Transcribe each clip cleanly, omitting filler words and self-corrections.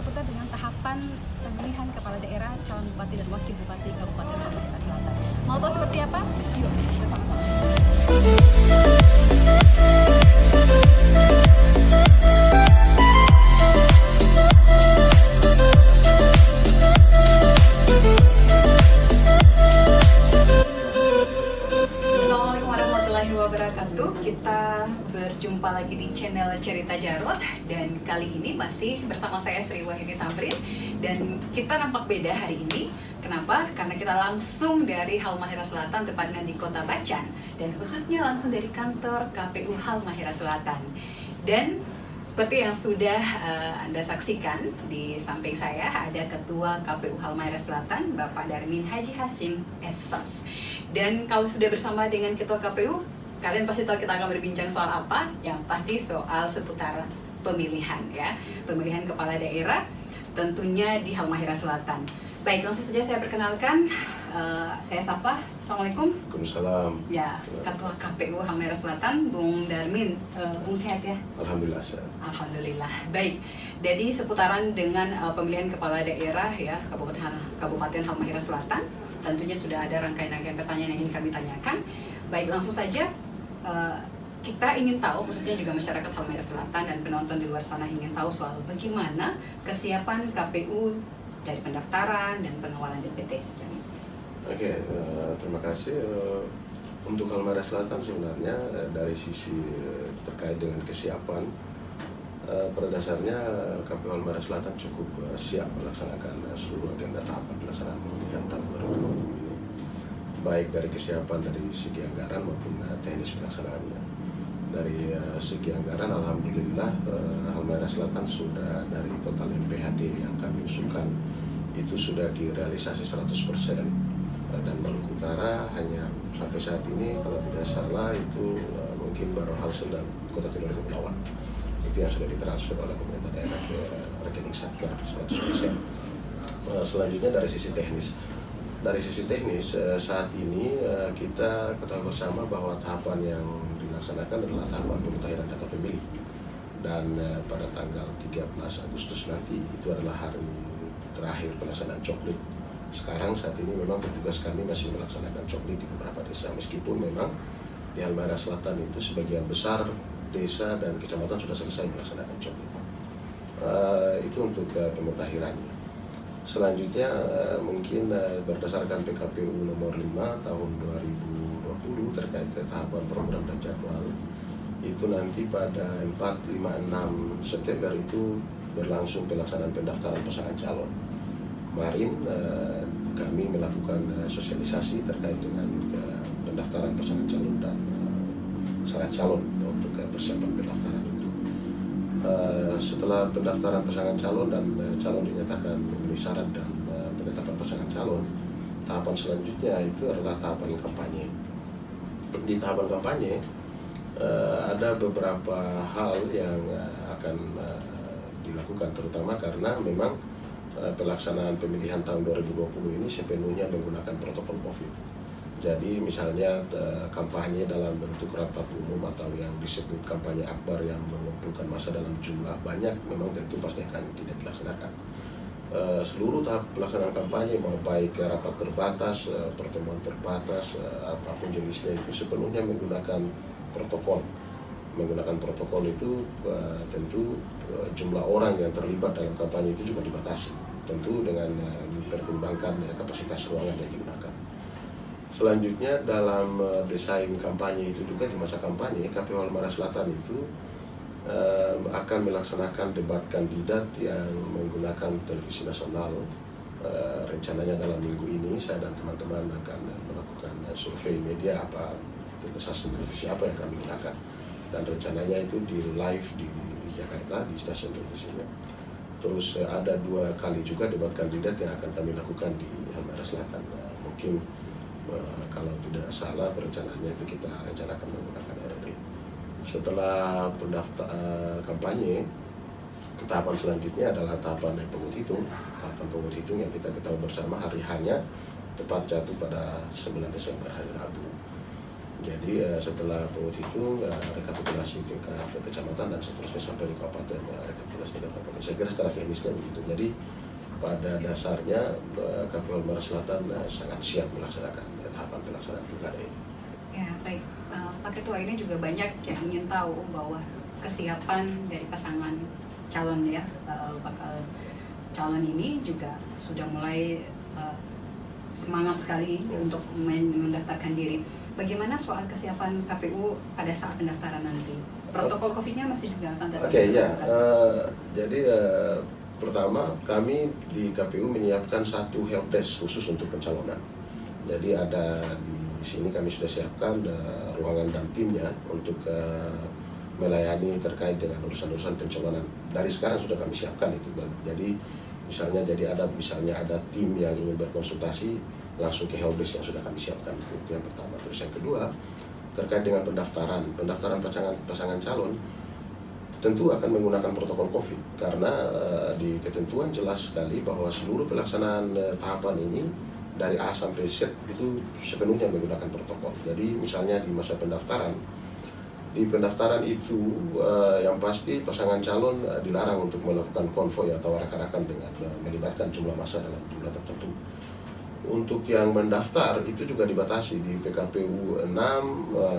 seputar dengan tahapan pemilihan kepala daerah, calon bupati dan wakil bupati Kabupaten Halmahera Selatan. Mau tahu seperti apa? Yuk, kita sama-sama. Assalamualaikum warahmatullahi wabarakatuh. Kita berjumpa lagi di channel Cerita Jarot, dan kali ini masih bersama saya Sri Wahyuni Tamrin, dan kita nampak beda hari ini. Kenapa? Karena kita langsung dari Halmahera Selatan, tepatnya di Kota Bacan, dan khususnya langsung dari kantor KPU Halmahera Selatan. Dan seperti yang sudah Anda saksikan, di samping saya ada Ketua KPU Halmahera Selatan, Bapak Darmin Haji Hasim SSOS. Dan kalau sudah bersama dengan Ketua KPU, kalian pasti tahu kita akan berbincang soal apa? Yang pasti soal seputar pemilihan, ya. Pemilihan kepala daerah tentunya di Halmahera Selatan. Baik, langsung saja saya perkenalkan, saya sapa. Assalamualaikum. Waalaikumsalam. Ya, Ketua KPU Halmahera Selatan, Bung Darmin. Bung sehat ya? Alhamdulillah sehat. Alhamdulillah. Baik, jadi seputaran dengan pemilihan kepala daerah ya Kabupaten Halmahera Selatan, tentunya sudah ada rangkaian pertanyaan yang ingin kami tanyakan. Baik, langsung saja. Kita ingin tahu, khususnya juga masyarakat Halmahera Selatan dan penonton di luar sana ingin tahu soal bagaimana kesiapan KPU dari pendaftaran dan pengawalan DPT sejauh ini. Oke, terima kasih. Untuk Halmahera Selatan sebenarnya dari sisi terkait dengan kesiapan, pada dasarnya KPU Halmahera Selatan cukup siap melaksanakan seluruh agenda tahapan pelaksanaan pemilihan tahun 2020 ini, baik dari kesiapan dari segi anggaran maupun teknis pelaksanaannya. Dari segi anggaran, alhamdulillah Halmahera Selatan sudah dari total MPHD yang kami usulkan itu sudah direalisasi 100%, dan Maluku Utara hanya sampai saat ini kalau tidak salah itu mungkin baru Halsel dan Kota Tidore Kepulauan itu yang sudah ditransfer oleh pemerintah daerah ke rekening Satker 100%. Selanjutnya dari sisi teknis. Dari sisi teknis saat ini kita ketahui bersama bahwa tahapan yang dilaksanakan adalah tahapan pemutahiran data pemilih, dan pada tanggal 13 Agustus nanti itu adalah hari terakhir pelaksanaan coklit. Sekarang saat ini memang petugas kami masih melaksanakan coklit di beberapa desa, meskipun memang di Halmahera Selatan itu sebagian besar desa dan kecamatan sudah selesai melaksanakan coklit. Itu untuk pemutahirannya. Selanjutnya mungkin berdasarkan PKPU nomor 5 tahun 2020 terkait tahapan program dan jadwal, itu nanti pada 4, 5, 6 September itu berlangsung pelaksanaan pendaftaran pasangan calon. Kemarin kami melakukan sosialisasi terkait dengan pendaftaran pasangan calon dan syarat calon untuk persiapan pendaftaran itu. Setelah pendaftaran pasangan calon dan calon dinyatakan memenuhi syarat dan penetapan pasangan calon, tahapan selanjutnya itu adalah tahapan kampanye. Di tahapan kampanye ada beberapa hal yang akan dilakukan, terutama karena memang pelaksanaan pemilihan tahun 2020 ini sepenuhnya menggunakan protokol COVID. Jadi misalnya kampanye dalam bentuk rapat umum atau yang disebut kampanye akbar yang mengumpulkan massa dalam jumlah banyak memang tentu pasti akan tidak dilaksanakan. Seluruh tahap pelaksanaan kampanye, mau baik rapat terbatas, pertemuan terbatas, apapun jenisnya itu sepenuhnya menggunakan protokol. Menggunakan protokol itu tentu jumlah orang yang terlibat dalam kampanye itu juga dibatasi, tentu dengan mempertimbangkan kapasitas ruangan yang digunakan. Selanjutnya dalam desain kampanye itu juga di masa kampanye KPU Halmahera Selatan itu akan melaksanakan debat kandidat yang menggunakan televisi nasional. Rencananya dalam minggu ini saya dan teman-teman akan melakukan survei media apa stasiun televisi apa yang kami gunakan, dan rencananya itu di live di Jakarta di stasiun televisinya. Terus ada 2 kali juga debat kandidat yang akan kami lakukan di Halmahera Selatan. Mungkin kalau tidak salah perencanaannya itu kita rencanakan menggunakan RRI. Setelah kampanye, tahapan selanjutnya adalah tahapan pengut hitung. Tahapan pengut hitung yang kita ketahui bersama hari hanya tepat jatuh pada 9 Desember hari Rabu. Jadi setelah pungut hitung, rekapitulasi tingkat kecamatan dan seterusnya sampai di kabupaten, rekapitulasi tingkat kabupaten. Saya kira secara teknisnya begitu. Jadi pada dasarnya KPU Halmahera Selatan sangat siap melaksanakan tahapan pelaksanaan pilkada ini. Ya, baik. Pak Ketua, ini juga banyak yang ingin tahu bahwa kesiapan dari pasangan calon ya, bakal calon ini juga sudah mulai semangat sekali untuk mendaftarkan diri. Bagaimana soal kesiapan KPU pada saat pendaftaran nanti? Protokol COVID-nya masih juga akan tetap ya. Jadi pertama kami di KPU menyiapkan satu helpdesk khusus untuk pencalonan. Jadi ada di sini kami sudah siapkan ruangan dan timnya untuk melayani terkait dengan urusan-urusan pencalonan. Dari sekarang sudah kami siapkan itu. Jadi misalnya ada tim yang ingin berkonsultasi, langsung ke helpdesk yang sudah kami siapkan. Itu yang pertama. Terus yang kedua, terkait dengan pendaftaran pasangan calon tentu akan menggunakan protokol COVID karena di ketentuan jelas sekali bahwa seluruh pelaksanaan tahapan ini dari A sampai Z itu sepenuhnya menggunakan protokol. Jadi misalnya di masa pendaftaran, itu yang pasti pasangan calon dilarang untuk melakukan konvoy atau arak-arakan dengan melibatkan jumlah massa dalam jumlah tertentu. Untuk yang mendaftar itu juga dibatasi di PKPU 6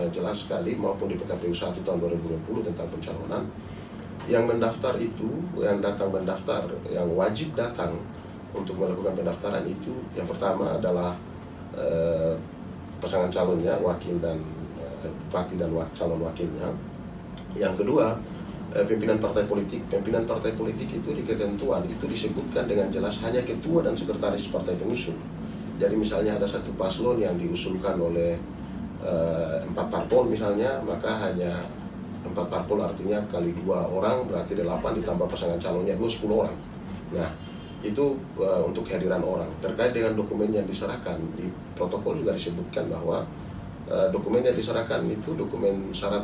jelas sekali maupun di PKPU 1 tahun 2020 tentang pencalonan. Yang mendaftar itu, yang datang mendaftar, yang wajib datang untuk melakukan pendaftaran itu yang pertama adalah pasangan calonnya, wakil dan bupati dan calon wakilnya. Yang kedua, pimpinan partai politik. Pimpinan partai politik itu di ketentuan itu disebutkan dengan jelas hanya ketua dan sekretaris partai pengusung. Jadi misalnya ada satu paslon yang diusulkan oleh 4 parpol misalnya, maka hanya 4 parpol artinya kali 2 orang berarti 8 ditambah pasangan calonnya 10 orang. Nah, itu untuk kehadiran orang. Terkait dengan dokumen yang diserahkan, di protokol juga disebutkan bahwa dokumen yang diserahkan itu dokumen syarat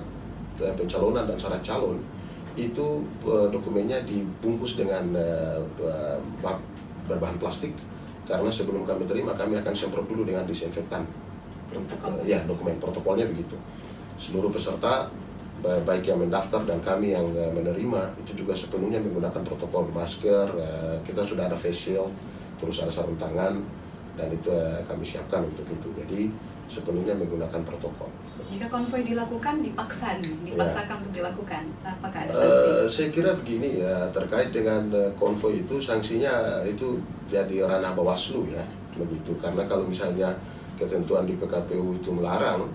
pencalonan dan syarat calon, itu dokumennya dibungkus dengan berbahan plastik. Karena sebelum kami terima, kami akan semprot dulu dengan disinfektan. Untuk dokumen protokolnya begitu. Seluruh peserta, baik yang mendaftar dan kami yang menerima, itu juga sepenuhnya menggunakan protokol masker. Kita sudah ada face shield, terus ada sarung tangan, dan itu kami siapkan untuk itu. Jadi sepenuhnya menggunakan protokol. Jika konvoy dilakukan, dipaksakan untuk dilakukan, apakah ada sanksi? Saya kira begini ya, terkait dengan konvoy itu sanksinya itu jadi ranah Bawaslu ya, begitu. Karena kalau misalnya ketentuan di PKPU itu melarang,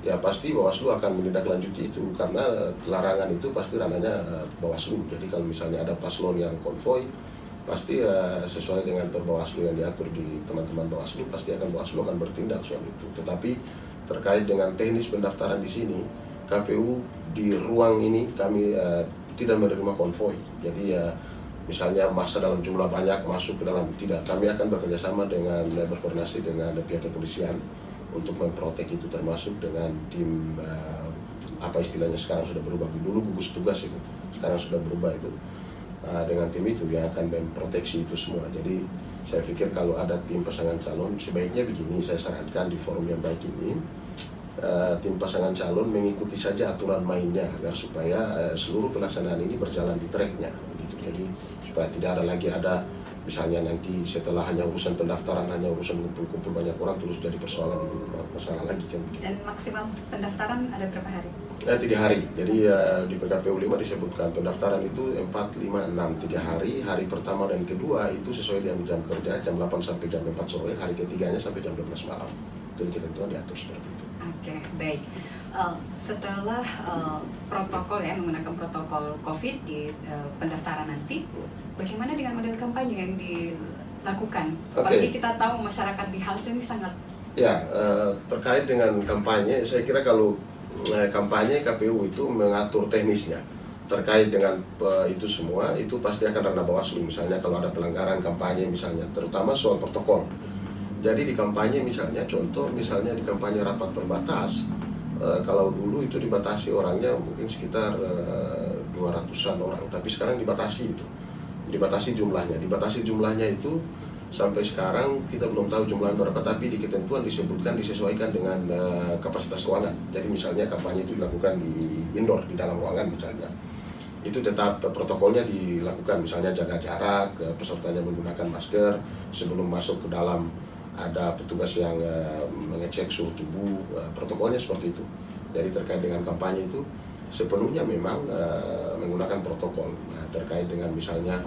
ya pasti Bawaslu akan menindaklanjuti itu karena larangan itu pasti ranahnya Bawaslu. Jadi kalau misalnya ada paslon yang konvoy, pasti sesuai dengan Perbawaslu yang diatur di teman-teman Bawaslu, pasti Bawaslu akan bertindak soal itu. Tetapi terkait dengan teknis pendaftaran di sini, KPU di ruang ini kami tidak menerima konvoy. Jadi misalnya massa dalam jumlah banyak masuk ke dalam, tidak. Kami akan bekerjasama dengan berkoordinasi dengan pihak kepolisian untuk memprotek itu, termasuk dengan tim apa istilahnya sekarang sudah berubah, dulu gugus tugas itu, sekarang sudah berubah itu. Dengan tim itu yang akan memproteksi itu semua. Jadi saya pikir kalau ada tim pasangan calon, sebaiknya begini, saya sarankan di forum yang baik ini, tim pasangan calon mengikuti saja aturan mainnya agar supaya seluruh pelaksanaan ini berjalan di tracknya, begitu. Jadi supaya tidak ada lagi misalnya nanti setelah hanya urusan pendaftaran, hanya urusan kumpul-kumpul banyak orang terus jadi masalah lagi kan. Dan maksimal pendaftaran ada berapa hari? 3 hari. Jadi di PKPU 5 disebutkan pendaftaran itu 4, 5, 6, 3 hari. Hari pertama dan kedua itu sesuai dengan jam kerja, jam 8 sampai jam 4 sore. Hari ketiganya sampai jam 12 malam. Jadi ketentuan diatur seperti itu. Oke, baik. Setelah protokol ya, menggunakan protokol COVID di pendaftaran nanti, bagaimana dengan model kampanye yang dilakukan? Apalagi kita tahu masyarakat di Halus ini sangat... Ya, terkait dengan kampanye, saya kira kalau kampanye KPU itu mengatur teknisnya. Terkait dengan itu semua, itu pasti akan ranah Bawaslu. Misalnya kalau ada pelanggaran kampanye misalnya, terutama soal protokol. Jadi di kampanye misalnya, contoh misalnya di kampanye rapat terbatas, kalau dulu itu dibatasi orangnya mungkin sekitar 200-an orang, tapi sekarang dibatasi itu. Dibatasi jumlahnya itu sampai sekarang kita belum tahu jumlahnya berapa, tapi di ketentuan disebutkan disesuaikan dengan kapasitas ruangan. Jadi misalnya kampanye itu dilakukan di indoor, di dalam ruangan misalnya, itu tetap protokolnya dilakukan, misalnya jaga jarak, pesertanya menggunakan masker, sebelum masuk ke dalam ada petugas yang mengecek suhu tubuh, protokolnya seperti itu. Jadi terkait dengan kampanye itu sepenuhnya memang menggunakan protokol. Nah, terkait dengan misalnya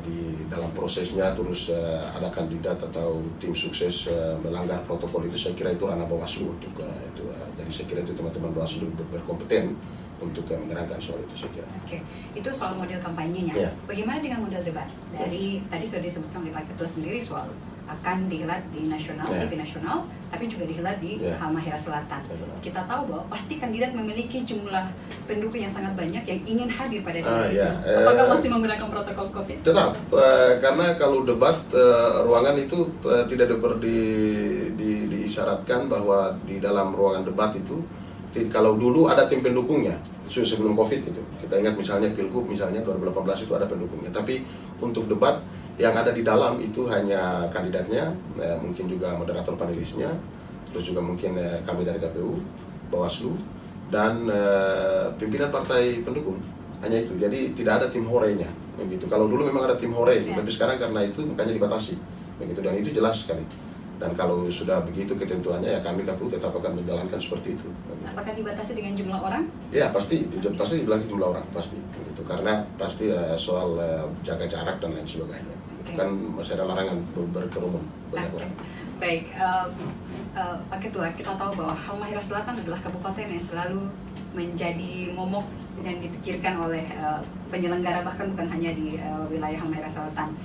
di dalam prosesnya terus ada kandidat atau tim sukses melanggar protokol, itu saya kira itu ranah Bawaslu untuk itu. Jadi saya kira itu teman-teman Bawaslu berkompeten untuk menerangkan soal itu, saya kira. Oke, itu soal model kampanyenya. Ya. Bagaimana dengan model debat? Dari tadi sudah disebutkan oleh Pak Ketua sendiri soal akan dihelat di nasional, Ya. TV nasional, tapi juga dihelat di Ya. Halmahera Selatan. Ya. Kita tahu bahwa pasti kandidat memiliki jumlah pendukung yang sangat banyak yang ingin hadir pada Ah, debat. ya. Apakah masih menggunakan protokol COVID? Tetap, karena kalau debat ruangan itu tidak diisyaratkan bahwa di dalam ruangan debat itu, kalau dulu ada tim pendukungnya sebelum COVID itu, kita ingat misalnya Pilgub misalnya 2018 itu ada pendukungnya, tapi untuk debat yang ada di dalam itu hanya kandidatnya, mungkin juga moderator panelisnya, terus juga mungkin kami dari KPU, Bawaslu, dan pimpinan partai pendukung, hanya itu. Jadi tidak ada tim horenya, begitu. Kalau dulu memang ada tim hore, tapi sekarang karena itu makanya dibatasi, begitu. Dan itu jelas sekali. Dan kalau sudah begitu ketentuannya, ya kami KPU tetap akan menjalankan seperti itu. Begitu. Apakah dibatasi dengan jumlah orang? Ya pasti dibilang jumlah orang pasti, begitu. Karena pasti soal jaga jarak dan lain sebagainya. Okay. Kan masih ada larangan berkerumun banyak Okay. orang. Baik, Pak Ketua, kita tahu bahwa Halmahera Selatan adalah kabupaten yang selalu menjadi momok yang dipikirkan oleh penyelenggara, bahkan bukan hanya di wilayah Halmahera Selatan.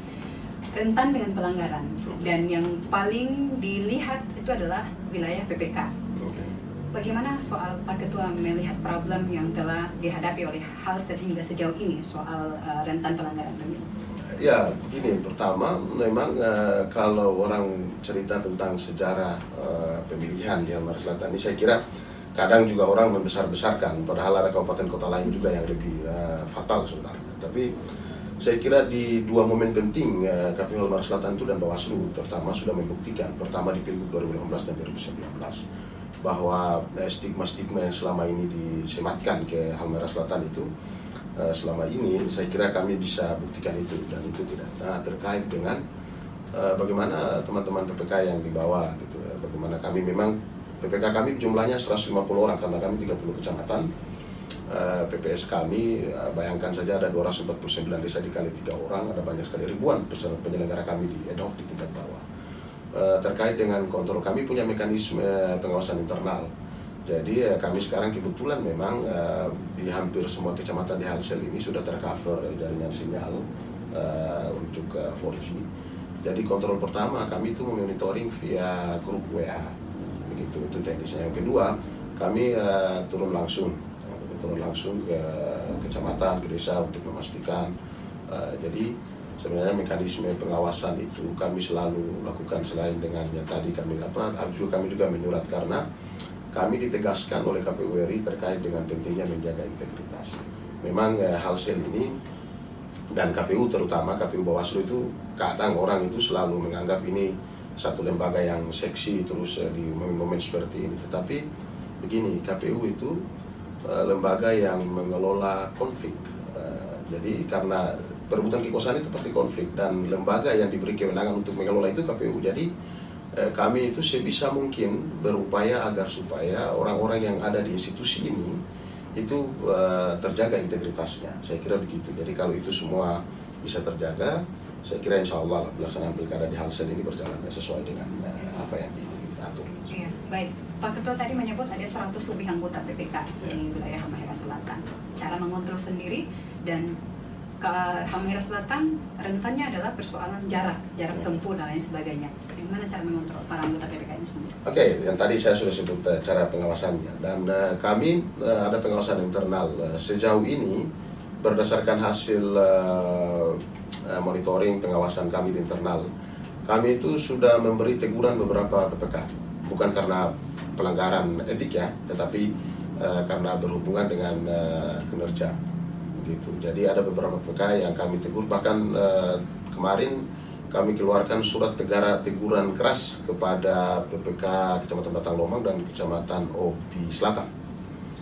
Rentan dengan pelanggaran, dan yang paling dilihat itu adalah wilayah PPK. Okay. Bagaimana soal Pak Ketua melihat problem yang telah dihadapi oleh Halsted hingga sejauh ini soal rentan pelanggaran pemilu? Ya, begini, pertama memang kalau orang cerita tentang sejarah pemilihan di Halmahera Selatan ini, saya kira kadang juga orang membesar-besarkan, padahal ada kabupaten kota lain juga yang lebih fatal sebenarnya. Tapi saya kira di dua momen penting KPU Halmahera Selatan itu dan Bawaslu terutama sudah membuktikan, pertama di Pilgub 2015 dan 2019, bahwa stigma-stigma yang selama ini disematkan ke Halmahera Selatan itu selama ini saya kira kami bisa buktikan itu, dan itu tidak. Nah, terkait dengan bagaimana teman-teman PPK yang dibawa gitu, bagaimana kami memang PPK kami jumlahnya 150 orang karena kami 30 kecamatan. PPS kami bayangkan saja ada 249 desa dikali 3 orang, ada banyak sekali, ribuan penyelenggara kami di ad hoc di tingkat bawah. Terkait dengan kontrol, kami punya mekanisme pengawasan internal. Jadi kami sekarang kebetulan memang di hampir semua kecamatan di Halsel ini sudah tercover jaringan sinyal untuk 4G. Jadi kontrol pertama kami itu memonitoring via grup WA, begitu, itu teknisnya. Yang kedua, kami turun langsung ke kecamatan, ke desa untuk memastikan. Jadi sebenarnya mekanisme pengawasan itu kami selalu lakukan, selain dengan yang tadi kami juga menyurat karena kami ditegaskan oleh KPU RI terkait dengan pentingnya menjaga integritas. Memang Halsel ini dan KPU, terutama KPU Bawaslu, itu kadang orang itu selalu menganggap ini satu lembaga yang seksi terus di momen-momen seperti ini. Tetapi begini, KPU itu lembaga yang mengelola konflik. Jadi karena perebutan kekuasaan itu pasti konflik, dan lembaga yang diberi kewenangan untuk mengelola itu KPU. Jadi kami itu sebisa mungkin berupaya agar supaya orang-orang yang ada di institusi ini itu terjaga integritasnya. Saya kira begitu. Jadi kalau itu semua bisa terjaga, saya kira insya Allah pelaksanaan pilkada di Halsel ini berjalan sesuai dengan apa yang diatur. Iya, baik. Pak Ketua tadi menyebut ada 100 lebih anggota PPK di wilayah Halmahera Selatan. Cara mengontrol sendiri, dan ke Halmahera Selatan rentannya adalah persoalan jarak tempuh dan lain sebagainya. Bagaimana cara mengontrol para anggota PPK ini sendiri? Oke, yang tadi saya sudah sebut cara pengawasannya, dan kami ada pengawasan internal sejauh ini berdasarkan hasil monitoring pengawasan kami di internal. Kami itu sudah memberi teguran beberapa PPK, bukan karena pelanggaran etik ya, tetapi karena berhubungan dengan kinerja. Gitu. Jadi ada beberapa PPK yang kami tegur, bahkan kemarin kami keluarkan surat teguran keras kepada PPK Kecamatan Batang Lomang dan Kecamatan Obi Selatan.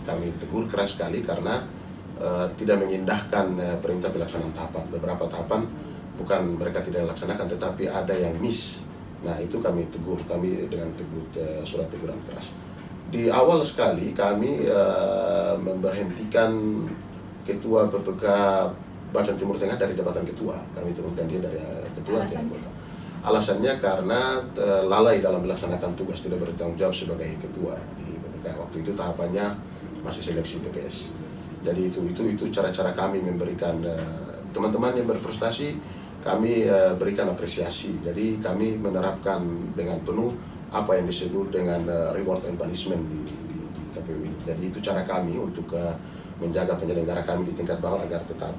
Kami tegur keras sekali karena tidak mengindahkan perintah pelaksanaan tahapan. Beberapa tahapan bukan mereka tidak laksanakan, tetapi ada yang miss. Nah, itu kami tegur, kami dengan surat teguran keras. Di awal sekali kami memberhentikan Ketua PPK Bacan Timur Tengah dari jabatan ketua. Kami turunkan dia dari ketua ke anggota. Alasannya karena lalai dalam melaksanakan tugas, tidak bertanggung jawab sebagai ketua di PPK. Waktu itu tahapannya masih seleksi PPS. Jadi itu cara-cara kami memberikan teman-teman yang berprestasi, kami berikan apresiasi. Jadi kami menerapkan dengan penuh apa yang disebut dengan reward and punishment di KPU ini. Jadi itu cara kami untuk menjaga penyelenggara kami di tingkat bawah agar tetap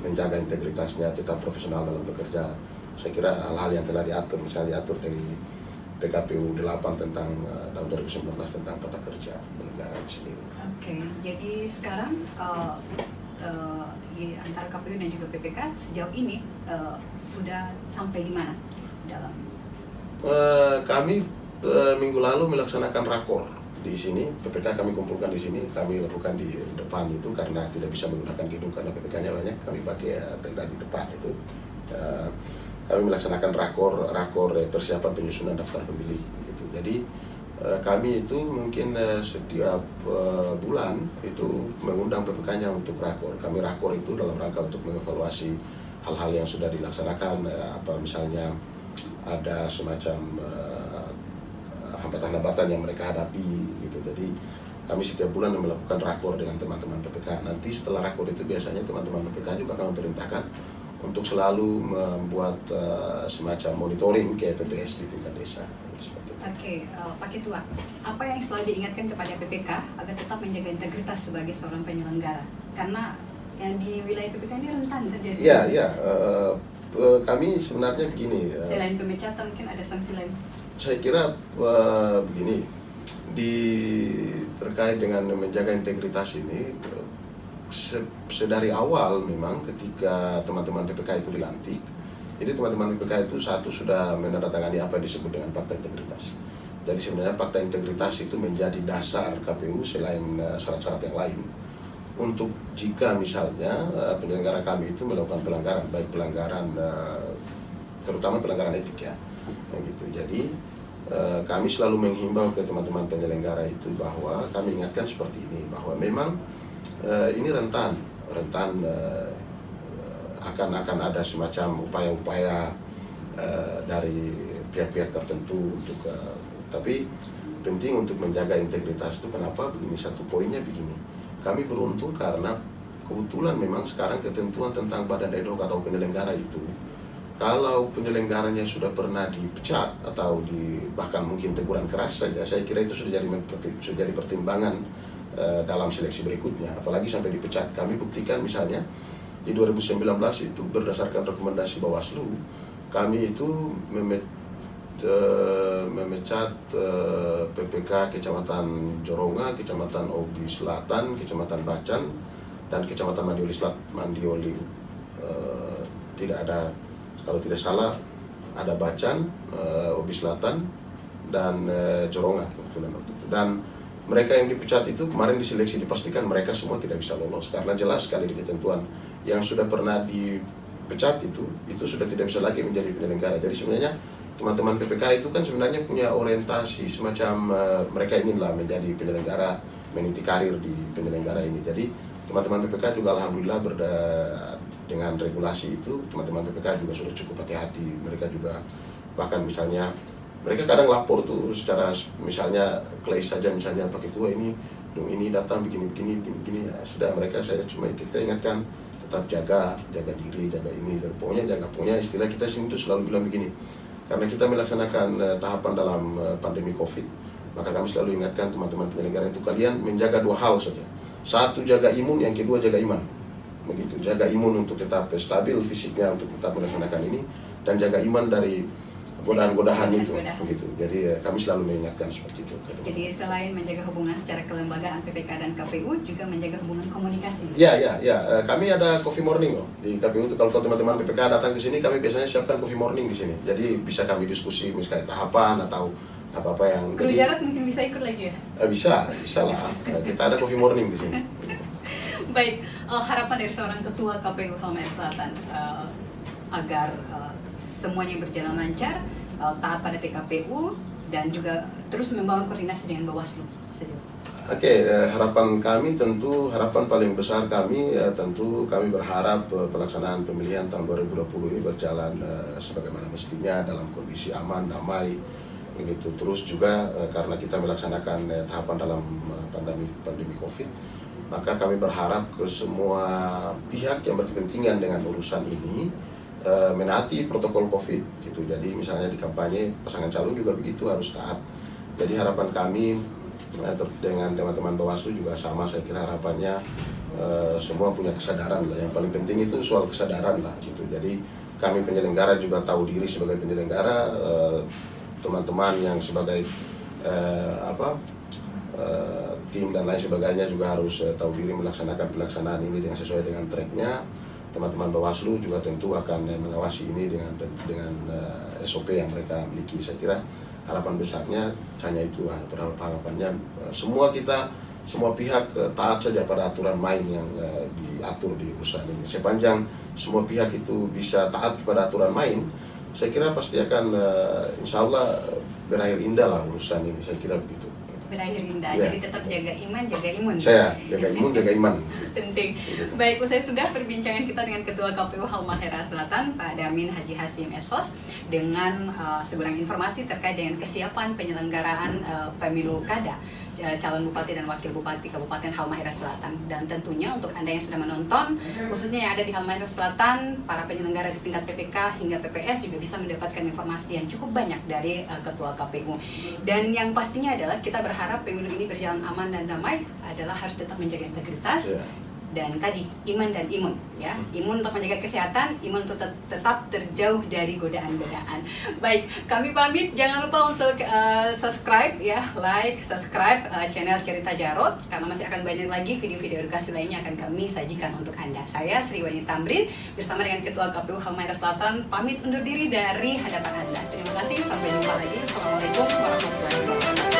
menjaga integritasnya, tetap profesional dalam bekerja. Saya kira hal-hal yang telah diatur, misalnya diatur dari PKPU 8 tentang tahun 2019 tentang tata kerja penyelenggara itu sendiri. Oke, jadi sekarang antara KPU dan juga PPK sejauh ini sudah sampai di mana dalam? Kami minggu lalu melaksanakan rakor di sini. PPK kami kumpulkan di sini, kami lakukan di depan itu karena tidak bisa menggunakan gedung karena PPK-nya banyak, kami pakai tenda di depan itu. Kami melaksanakan rakor persiapan penyusunan daftar pemilih gitu. Jadi kami itu mungkin setiap bulan itu mengundang PPK-nya untuk rakor. Kami rakor itu dalam rangka untuk mengevaluasi hal-hal yang sudah dilaksanakan, apa misalnya ada semacam hambatan-hambatan yang mereka hadapi gitu. Jadi kami setiap bulan melakukan rakor dengan teman-teman PPK. Nanti setelah rakor itu biasanya teman-teman PPK juga kami perintahkan untuk selalu membuat semacam monitoring ke PPS di tingkat desa. Oke, Pak Ketua, apa yang selalu diingatkan kepada PPK agar tetap menjaga integritas sebagai seorang penyelenggara? Karena yang di wilayah PPK ini rentan terjadi. Iya. Kami sebenarnya begini. Selain pemecatan mungkin ada sanksi lain. Saya kira begini, terkait dengan menjaga integritas ini, sedari awal memang ketika teman-teman PPK itu dilantik, jadi teman-teman PPK itu sudah menandatangani apa yang disebut dengan fakta integritas. Jadi sebenarnya fakta integritas itu menjadi dasar KPU selain syarat-syarat yang lain. Untuk jika misalnya penyelenggara kami itu melakukan pelanggaran, baik pelanggaran terutama pelanggaran etik ya, gitu. Jadi kami selalu menghimbau ke teman-teman penyelenggara itu bahwa kami ingatkan seperti ini, bahwa memang ini rentan akan ada semacam upaya-upaya dari pihak-pihak tertentu untuk tapi penting untuk menjaga integritas itu. Kenapa begini? Satu poinnya begini, kami beruntung karena kebetulan memang sekarang ketentuan tentang badan ad hoc atau penyelenggara itu, kalau penyelenggaranya sudah pernah dipecat atau bahkan mungkin teguran keras saja, saya kira itu sudah jadi pertimbangan dalam seleksi berikutnya, apalagi sampai dipecat. Kami buktikan misalnya di 2019 itu berdasarkan rekomendasi Bawaslu, kami itu memecat PPK Kecamatan Joronga, Kecamatan Obi Selatan, Kecamatan Bacan, dan Kecamatan Mandioli. Tidak ada, kalau tidak salah ada Bacan, Obi Selatan, dan Joronga kebetulan waktu itu. Dan mereka yang dipecat itu kemarin diseleksi, dipastikan mereka semua tidak bisa lolos karena jelas sekali di ketentuan yang sudah pernah dipecat itu sudah tidak bisa lagi menjadi penyelenggara. Jadi sebenarnya teman-teman PPK itu kan sebenarnya punya orientasi semacam mereka inginlah menjadi penyelenggara, meniti karir di penyelenggara ini. Jadi teman-teman PPK juga alhamdulillah dengan regulasi itu, teman-teman PPK juga sudah cukup hati-hati. Mereka juga bahkan misalnya mereka kadang lapor tuh secara misalnya clash saja, misalnya Pak Ketua ini datang begini. Nah, sudah mereka kita ingatkan tetap jaga diri, jaga ini, pokoknya istilah kita sini tuh selalu bilang begini. Karena kita melaksanakan tahapan dalam pandemi COVID, maka kami selalu ingatkan teman-teman penyelenggara itu, kalian menjaga dua hal saja. Satu, jaga imun, yang kedua jaga iman. Begitu, jaga imun untuk tetap stabil fisiknya untuk tetap melaksanakan ini, dan jaga iman dari godaan-godaan itu Godaan. begitu. Jadi kami selalu mengingatkan seperti itu. Jadi selain menjaga hubungan secara kelembagaan PPK dan KPU, juga menjaga hubungan komunikasi. Ya. Kami ada coffee morning loh di KPU itu. Kalau teman-teman PPK datang ke sini, kami biasanya siapkan coffee morning di sini. Jadi bisa kami diskusi misalnya tahapan atau apa-apa yang. Kru Jarot mungkin bisa ikut lagi ya? Bisa lah. Kita ada coffee morning di sini. Baik, harapan dari seorang ketua KPU Halmahera Selatan agar semuanya berjalan lancar, taat pada PKPU, dan juga terus membangun koordinasi dengan Bawaslu. Oke, harapan kami tentu, harapan paling besar kami tentu kami berharap pelaksanaan pemilihan tahun 2020 ini berjalan sebagaimana mestinya dalam kondisi aman, damai, begitu. Terus juga karena kita melaksanakan tahapan dalam pandemi COVID, maka kami berharap ke semua pihak yang berkepentingan dengan urusan ini menaati protokol COVID gitu. Jadi misalnya di kampanye pasangan calon juga begitu harus taat. Jadi harapan kami dengan teman-teman Bawaslu juga sama, saya kira harapannya semua punya kesadaran lah. Yang paling penting itu soal kesadaran lah gitu. Jadi kami penyelenggara juga tahu diri sebagai penyelenggara, teman-teman yang sebagai tim dan lain sebagainya juga harus tahu diri melaksanakan pelaksanaan ini dengan sesuai dengan tracknya. Teman-teman Bawaslu juga tentu akan mengawasi ini dengan SOP yang mereka miliki. Saya kira harapan besarnya hanya itu, harapannya semua pihak taat saja pada aturan main yang diatur di urusan ini. Sepanjang semua pihak itu bisa taat pada aturan main, saya kira pasti akan insya Allah berakhir indah lah urusan ini. Saya kira begitu. Berakhir indah, Ya. jadi tetap jaga iman, jaga imun. Saya jaga imun, jaga iman. Penting. Baik, usai sudah perbincangan kita dengan Ketua KPU Halmahera Selatan, Pak Darmin Haji Hasyim SOS, dengan sekurang informasi terkait dengan kesiapan penyelenggaraan pemilu kada calon bupati dan wakil bupati Kabupaten Halmahera Selatan. Dan tentunya untuk Anda yang sedang menonton, khususnya yang ada di Halmahera Selatan, para penyelenggara di tingkat PPK hingga PPS juga bisa mendapatkan informasi yang cukup banyak dari Ketua KPU. Dan yang pastinya adalah kita berharap pemilu ini berjalan aman dan damai, adalah harus tetap menjaga integritas. Ya. Dan tadi iman dan imun, ya, imun untuk menjaga kesehatan, imun untuk tetap terjauh dari godaan-godaan. Baik, kami pamit. Jangan lupa untuk subscribe, ya, subscribe channel Cerita Jarot, karena masih akan banyak lagi video-video edukasi lainnya akan kami sajikan untuk Anda. Saya Sriwani Tamrin bersama dengan Ketua KPU Halmahera Selatan pamit undur diri dari hadapan Anda. Terima kasih, sampai jumpa lagi. Assalamualaikum warahmatullahi wabarakatuh.